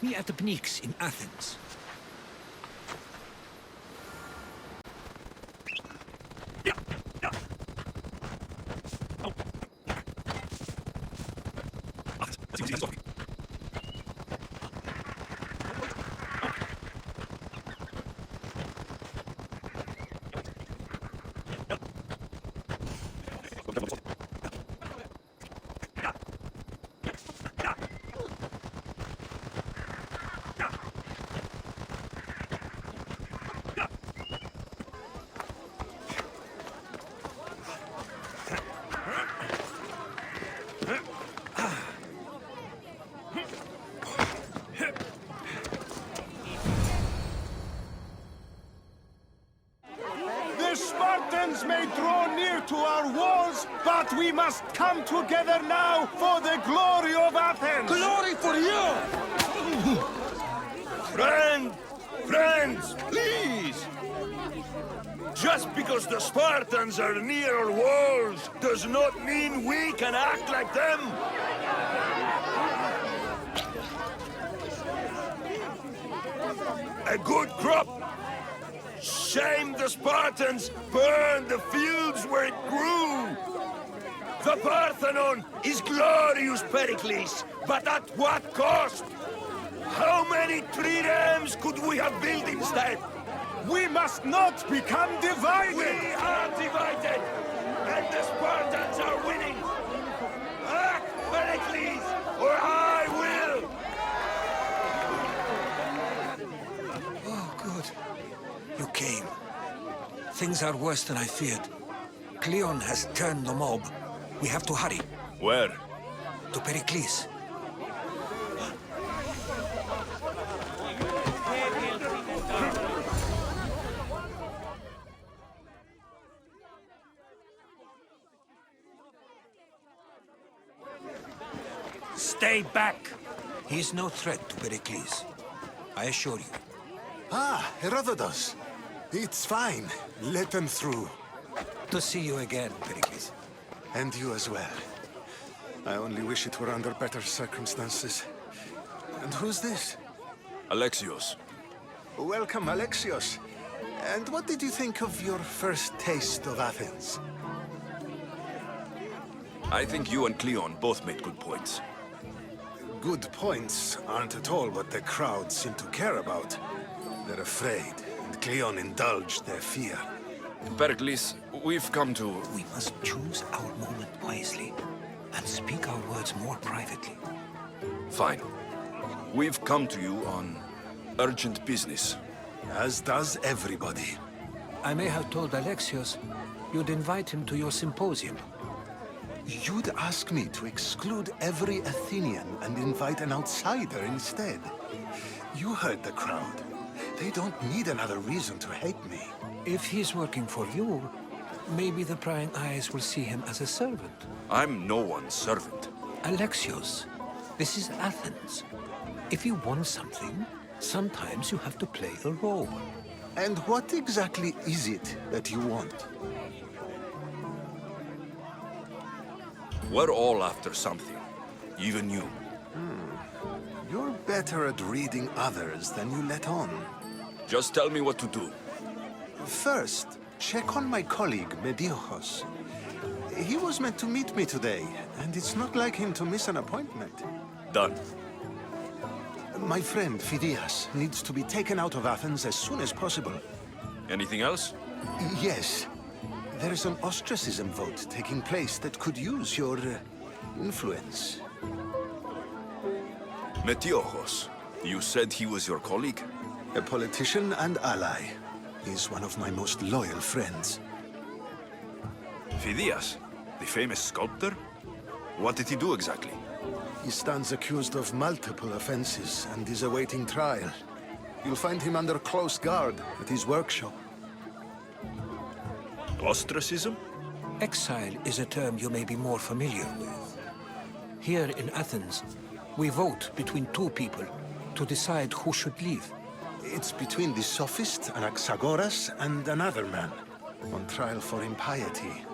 Meet me at the Pnyx in Athens. The Spartans may draw near to our walls, but we must come together now for the glory of Athens! Glory for you! Friends, please! Just because the Spartans are near our walls does not mean we can act like them! A good crop! Shame the Spartans burned the fields where it grew! The Parthenon is glorious, Pericles, but at what cost? How many triremes could we have built instead? We must not become divided! We are divided, and the Spartans are winning! Act, Pericles, or I will! Oh, good. You came. Things are worse than I feared. Cleon has turned the mob. We have to hurry. Where? To Pericles. Stay back! He is no threat to Pericles. I assure you. Ah, Herodotus. It's fine. Let them through. To see you again, Pericles. And you as well. I only wish it were under better circumstances. And who's this? Alexios. Welcome, Alexios. And what did you think of your first taste of Athens? I think you and Cleon both made good points. Good points aren't at all what the crowd seem to care about. They're afraid, and Cleon indulged their fear. Pericles, we've come to... We must choose our moment wisely and speak our words more privately. Fine. We've come to you on urgent business. As does everybody. I may have told Alexios you'd invite him to your symposium. You'd ask me to exclude every Athenian and invite an outsider instead. You heard the crowd. They don't need another reason to hate me. If he's working for you, maybe the prying eyes will see him as a servant. I'm no one's servant. Alexios, this is Athens. If you want something, sometimes you have to play a role. And what exactly is it that you want? We're all after something. Even you. You're better at reading others than you let on. Just tell me what to do. First, check on my colleague, Mediochos. He was meant to meet me today, and it's not like him to miss an appointment. Done. My friend, Phidias, needs to be taken out of Athens as soon as possible. Anything else? Yes. There's an ostracism vote taking place that could use your influence. Metiochos. You said he was your colleague? A politician and ally. He's one of my most loyal friends. Phidias, the famous sculptor? What did he do exactly? He stands accused of multiple offenses and is awaiting trial. You'll find him under close guard at his workshop. Ostracism? Exile is a term you may be more familiar with. Here in Athens, we vote between two people to decide who should leave. It's between the sophist Anaxagoras and another man, on trial for impiety.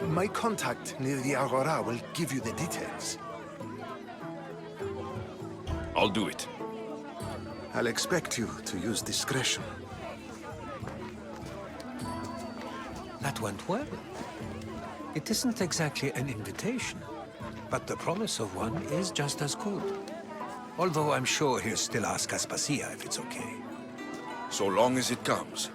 My contact near the Agora will give you the details. I'll do it. I'll expect you to use discretion. That went well. It isn't exactly an invitation, but the promise of one is just as good. Although I'm sure he'll still ask Aspasia if it's okay. So long as it comes.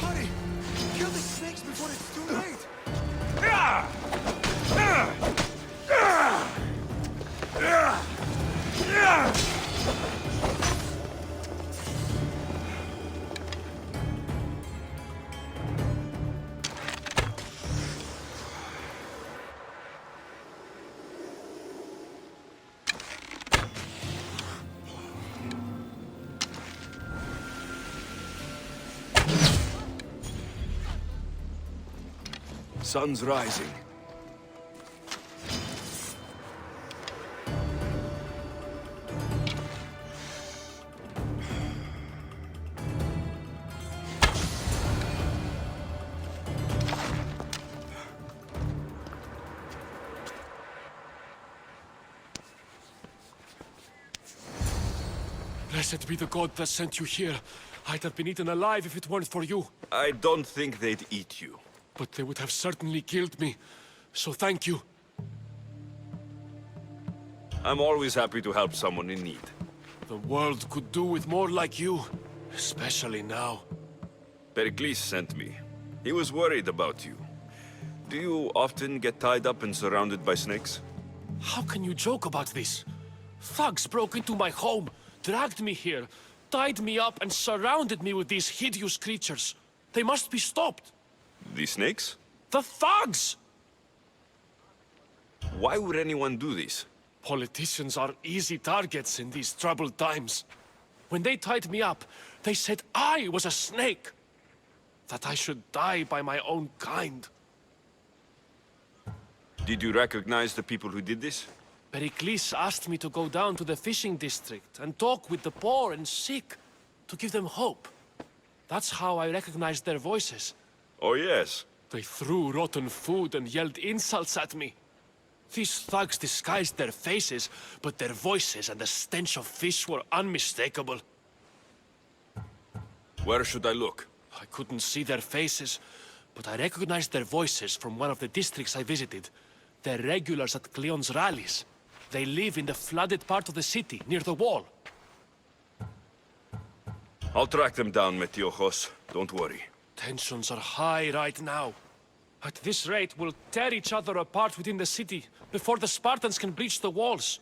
Hurry! Kill the snakes before it's too late! Sun's rising. Blessed be the god that sent you here. I'd have been eaten alive if it weren't for you. I don't think they'd eat you. But they would have certainly killed me. So thank you. I'm always happy to help someone in need. The world could do with more like you. Especially now. Pericles sent me. He was worried about you. Do you often get tied up and surrounded by snakes? How can you joke about this? Thugs broke into my home, dragged me here, tied me up and surrounded me with these hideous creatures. They must be stopped. The snakes? The thugs! Why would anyone do this? Politicians are easy targets in these troubled times. When they tied me up, they said I was a snake. That I should die by my own kind. Did you recognize the people who did this? Pericles asked me to go down to the fishing district and talk with the poor and sick, to give them hope. That's how I recognized their voices. Oh yes. They threw rotten food and yelled insults at me. These thugs disguised their faces, but their voices and the stench of fish were unmistakable. Where should I look? I couldn't see their faces, but I recognized their voices from one of the districts I visited. They're regulars at Cleon's rallies. They live in the flooded part of the city, near the wall. I'll track them down, Metiochos. Don't worry. Tensions are high right now. At this rate, we'll tear each other apart within the city before the Spartans can breach the walls.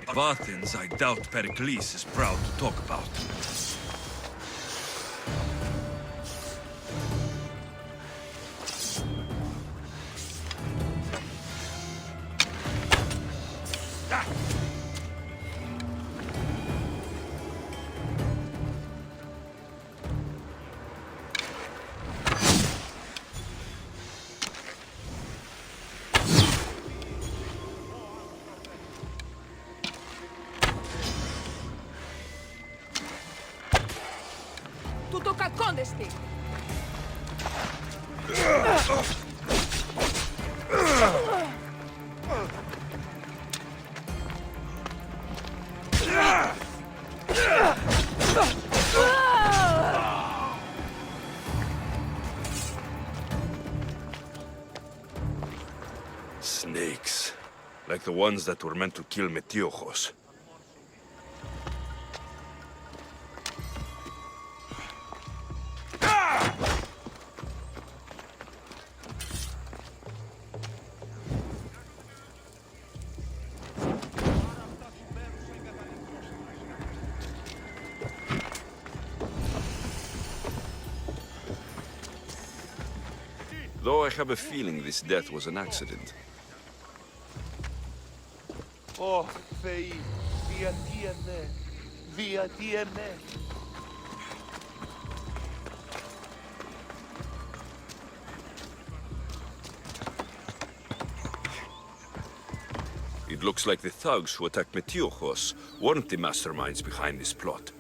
Of Athens, I doubt Pericles is proud to talk about. Tutto κακόντεστη. Snakes. Like the ones that were meant to kill Metiochos. Though I have a feeling this death was an accident. Oh, Θεοί, διατίενε, διατίενε. It looks like the thugs who attacked Metiochos weren't the masterminds behind this plot.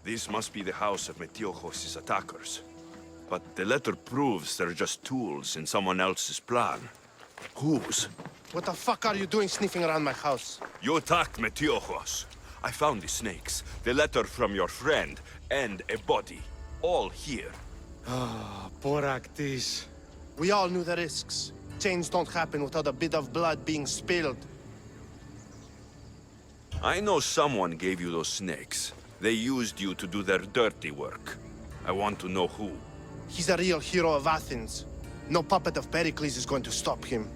This must be the house of Metiochos' attackers. But the letter proves they're just tools in someone else's plan. Whose? What the fuck are you doing sniffing around my house? You attacked Metiochos. I found the snakes, the letter from your friend, and a body. All here. Poraktis. We all knew the risks. Change don't happen without a bit of blood being spilled. I know someone gave you those snakes. They used you to do their dirty work. I want to know who. He's a real hero of Athens. No puppet of Pericles is going to stop him.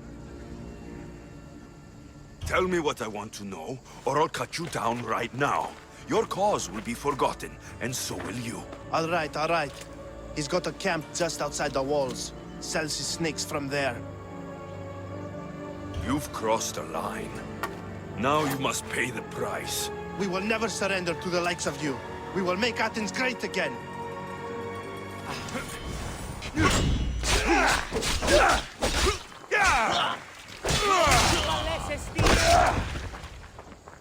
Tell me what I want to know, or I'll cut you down right now. Your cause will be forgotten, and so will you. All right, all right. He's got a camp just outside the walls. Sells his snakes from there. You've crossed a line. Now you must pay the price. We will never surrender to the likes of you. We will make Athens great again.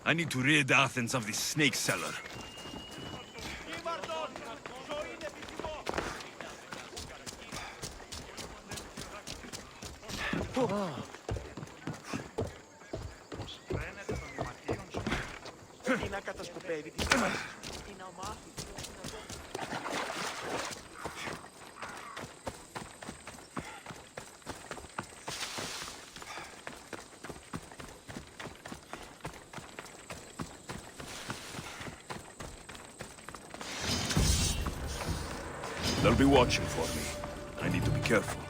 I need to rid Athens of this snake seller. They'll be watching for me. I need to be careful.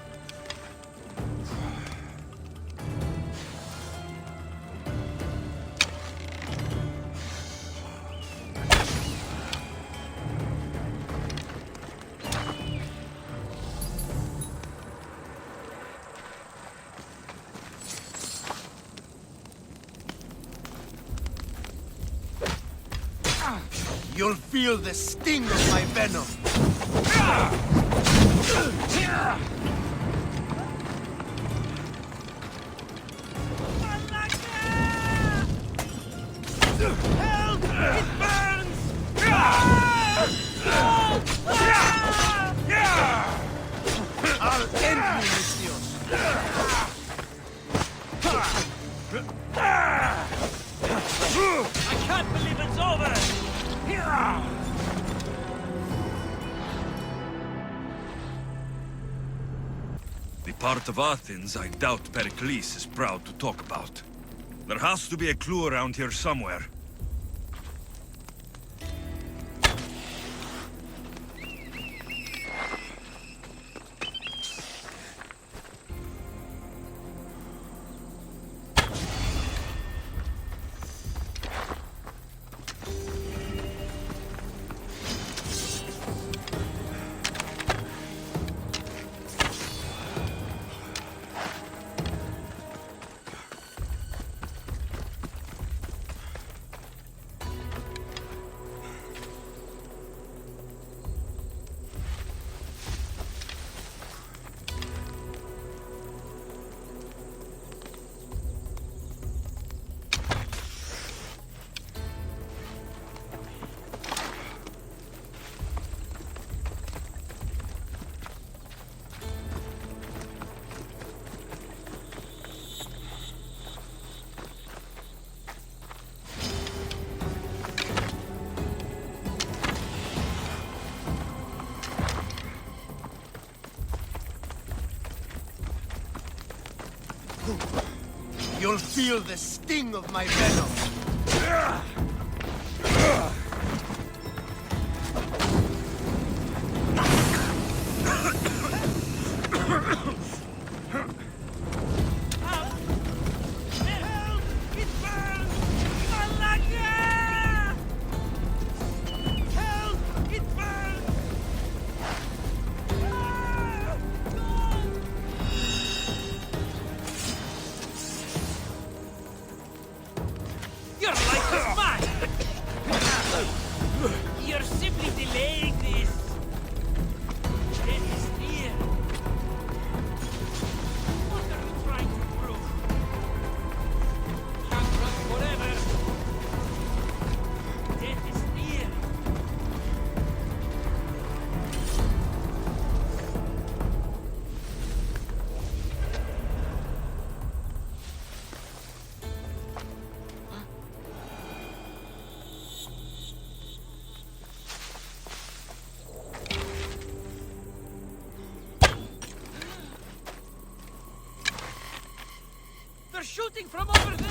You'll feel the sting of my venom. Help! It burns! I'll end you, Lysios. I can't believe it's over! The part of Athens I doubt Pericles is proud to talk about. There has to be a clue around here somewhere. You'll feel the sting of my venom. shooting from over there!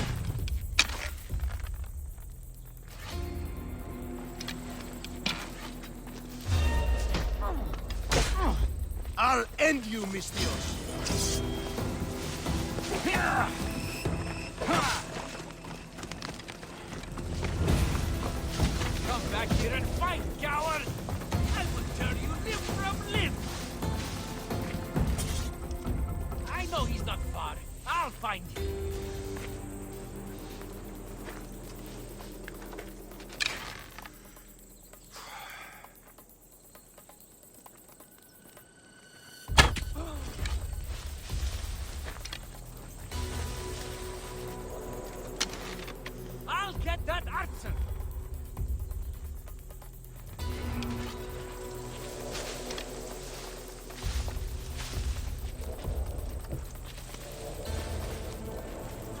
I'll end you, Mistios. Come back here and fight, coward! I will turn you limb from limb! I know he's not far. I'll find him. I'll get that archer!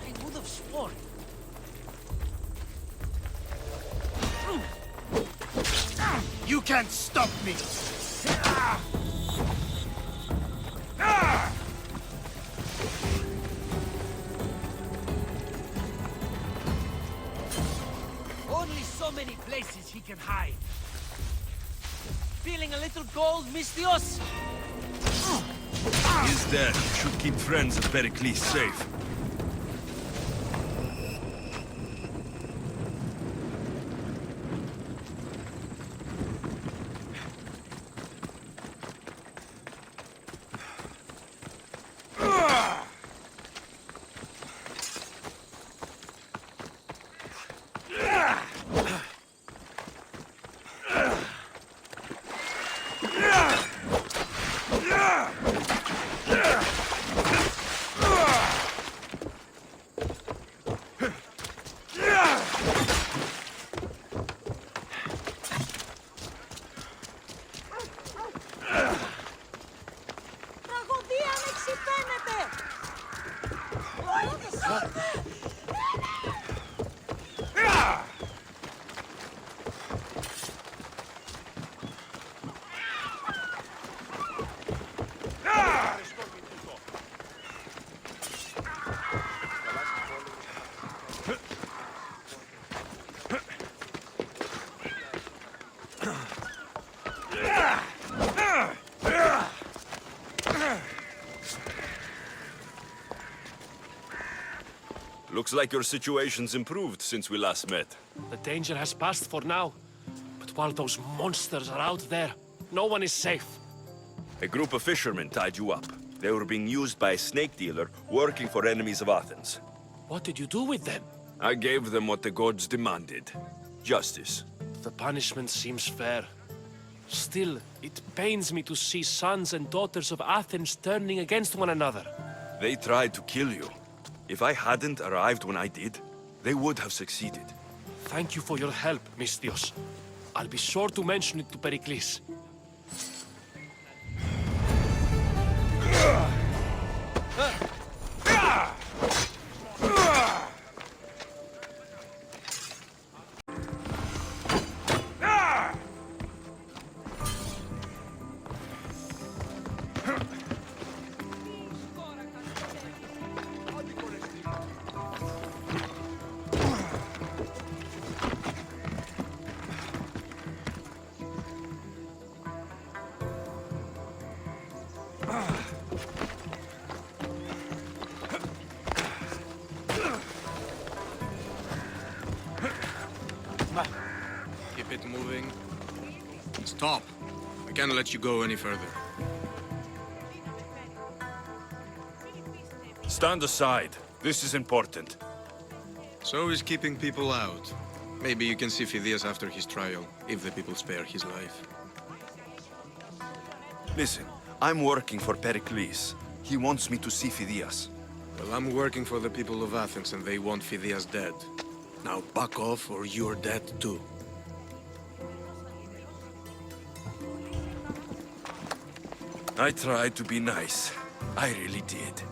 I would have sworn. You can't stop me. Only so many places he can hide. Feeling a little cold, Mistios? His death should keep friends of Pericles safe. Τραγωδία ανεξιπαίνεται! Looks like your situation's improved since we last met. The danger has passed for now. But while those monsters are out there, no one is safe. A group of fishermen tied you up. They were being used by a snake dealer working for enemies of Athens. What did you do with them? I gave them what the gods demanded. Justice. The punishment seems fair. Still, it pains me to see sons and daughters of Athens turning against one another. They tried to kill you. If I hadn't arrived when I did, they would have succeeded. Thank you for your help, Mistios. I'll be sure to mention it to Pericles. Keep it moving. Stop. I can't let you go any further. Stand aside. This is important. So is keeping people out. Maybe you can see Phidias after his trial, if the people spare his life. Listen, I'm working for Pericles. He wants me to see Phidias. Well, I'm working for the people of Athens and they want Phidias dead. Now back off or you're dead too. I tried to be nice. I really did.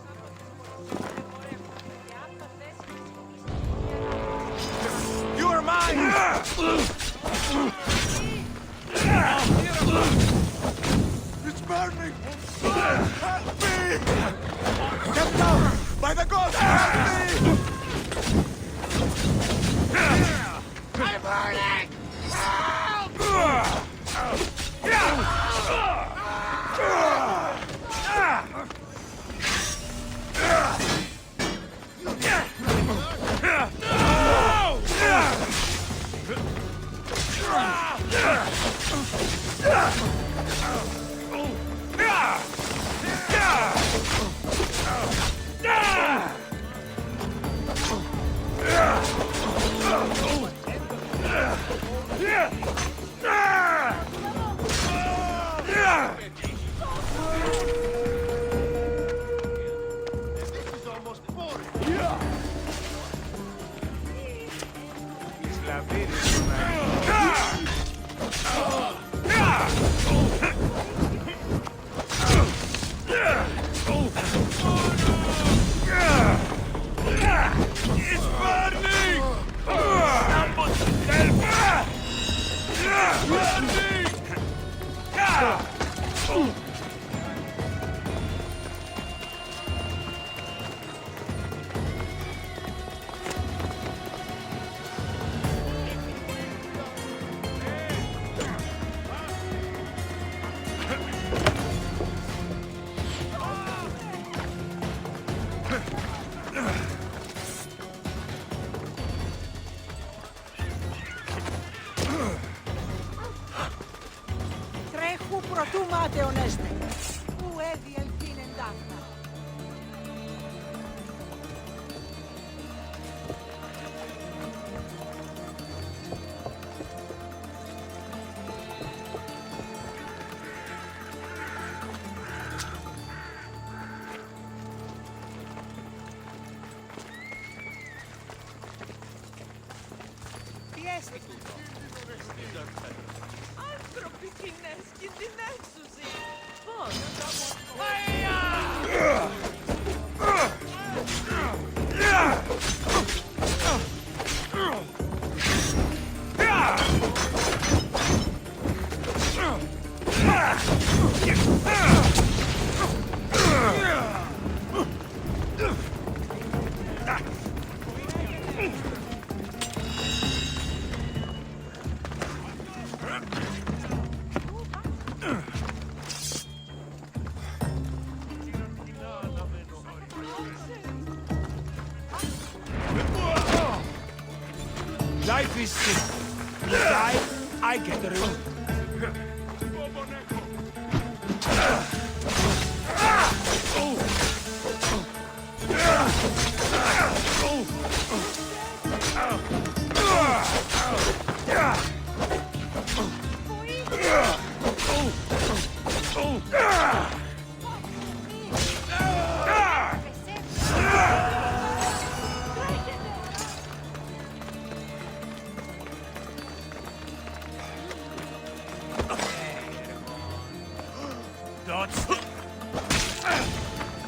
You are mine! It's burning! Help me! Get down! By the gods, help me! It's burning! Someone help! Burning! Τρέχου προτού μάταιον έστε. Που έδιελθήν εντάχνα. Πιέστε τούτο. Άνθρωποι κοινές κινδυνεύσουσι. Πώς? Life is simple. You die, I get the reward.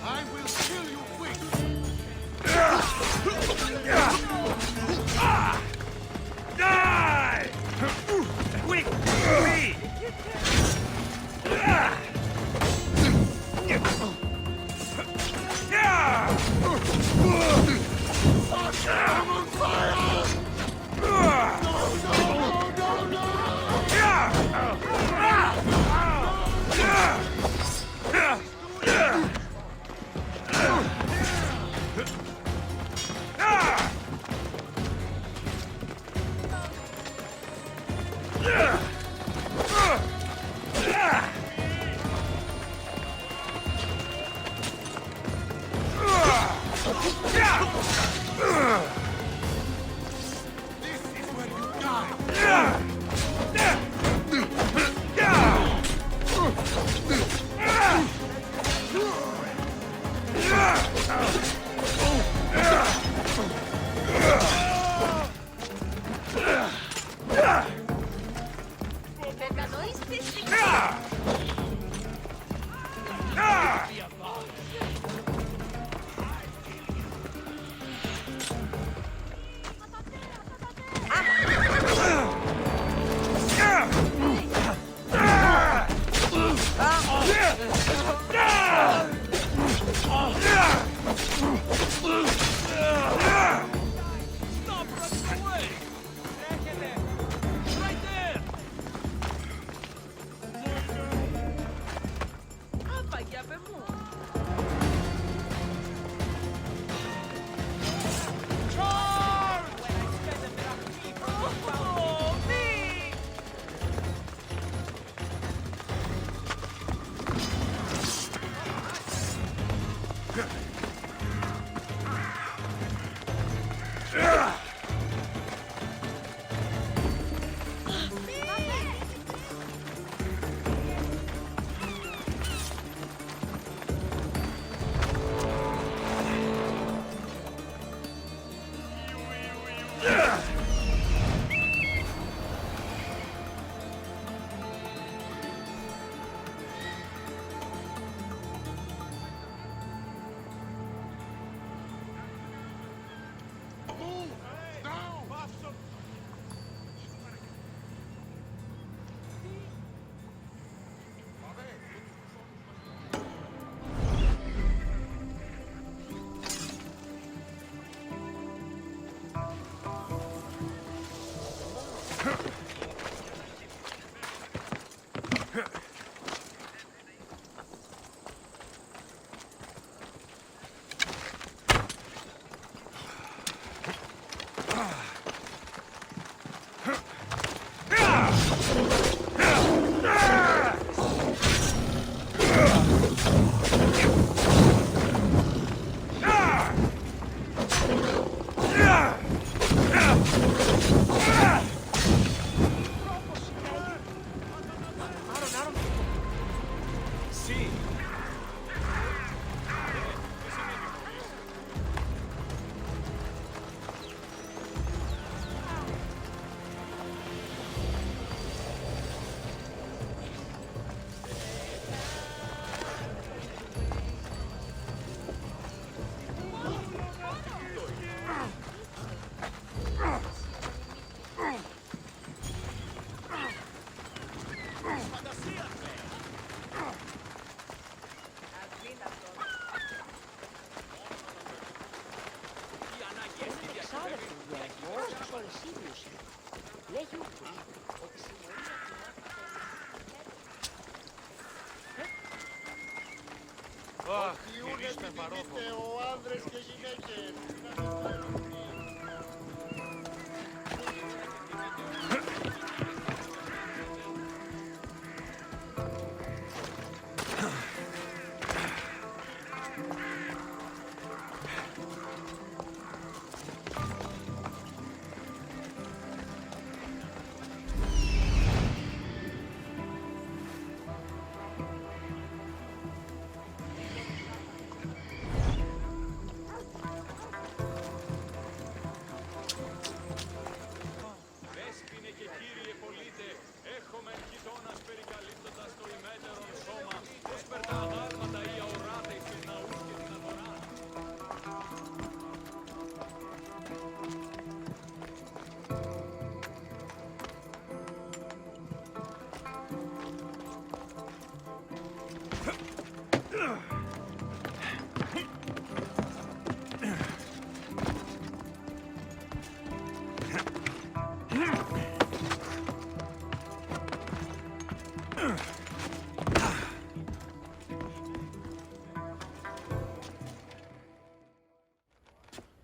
I will kill you quick. Die!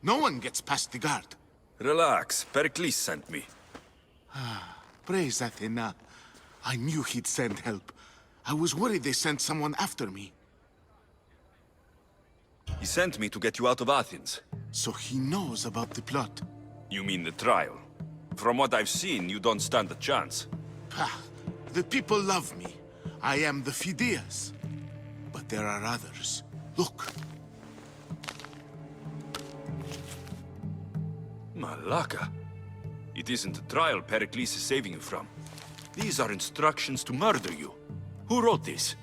No one gets past the guard. Relax, Pericles sent me. Praise Athena. I knew he'd send help. I was worried they sent someone after me. He sent me to get you out of Athens. So he knows about the plot. You mean the trial? From what I've seen, you don't stand a chance. Pah, the people love me. I am the Phidias. But there are others. Look. Malaka. It isn't a trial Pericles is saving you from. These are instructions to murder you. Who wrote this?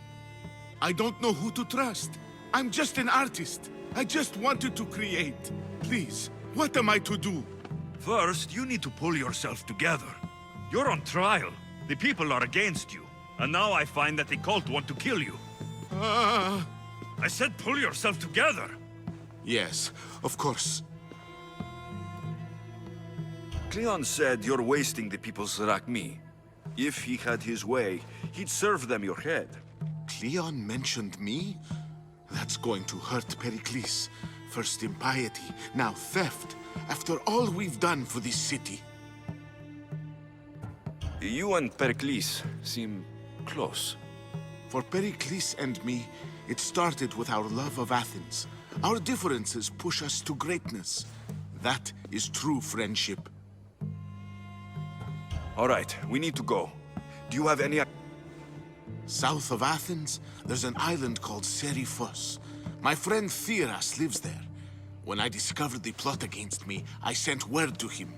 I don't know who to trust. I'm just an artist. I just wanted to create. Please, what am I to do? First, you need to pull yourself together. You're on trial. The people are against you. And now I find that the cult want to kill you. I said pull yourself together. Yes, of course. Cleon said you're wasting the people's Zrakmi. If he had his way, he'd serve them your head. Cleon mentioned me? That's going to hurt Pericles. First impiety, now theft. After all we've done for this city. You and Pericles seem close. For Pericles and me, it started with our love of Athens. Our differences push us to greatness. That is true friendship. All right, we need to go. Do you have any... South of Athens, there's an island called Seriphos. My friend Theras lives there. When I discovered the plot against me, I sent word to him.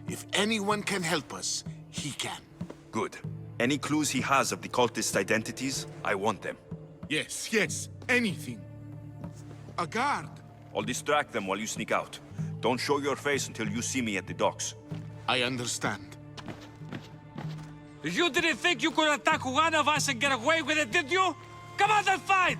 If anyone can help us, he can. Good. Any clues he has of the cultists' identities, I want them. Yes, anything. A guard. I'll distract them while you sneak out. Don't show your face until you see me at the docks. I understand. You didn't think you could attack one of us and get away with it, did you? Come on and fight!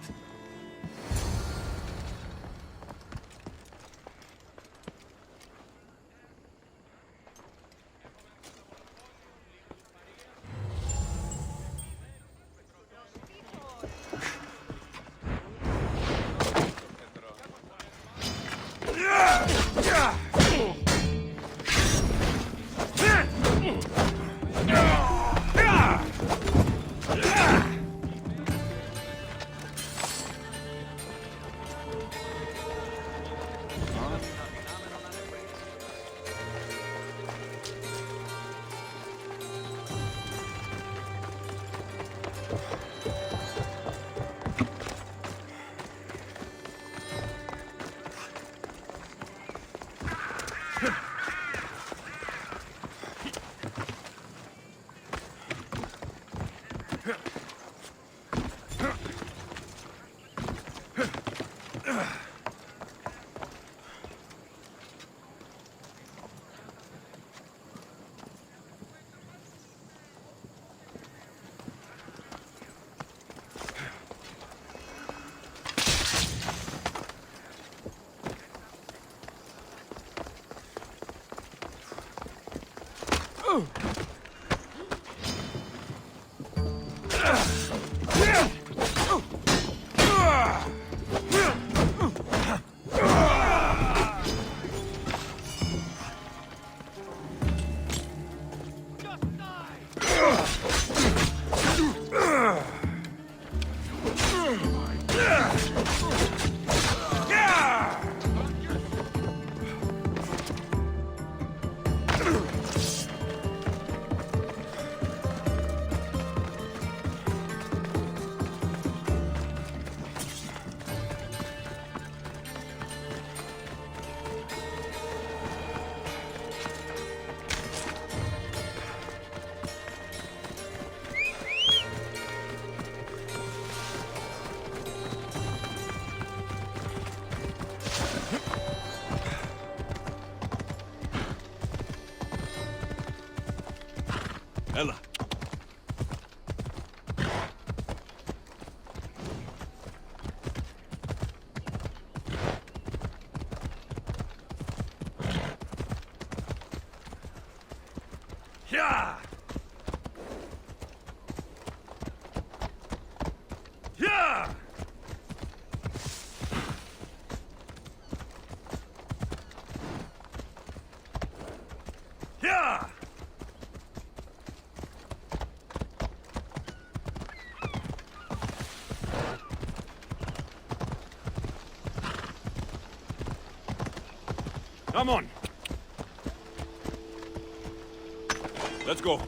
Ella. Yeah. Yeah. Yeah. Come on. Let's go.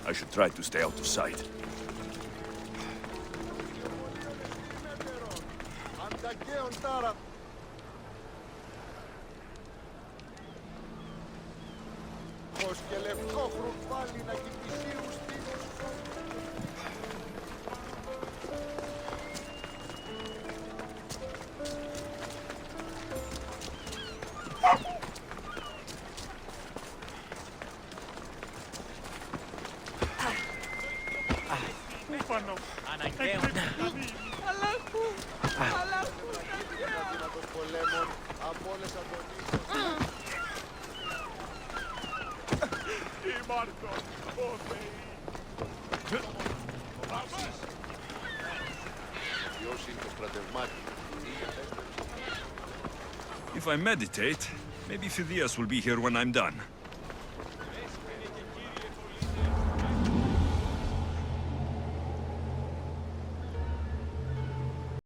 I should try to stay out of sight. If I meditate, maybe Phidias will be here when I'm done.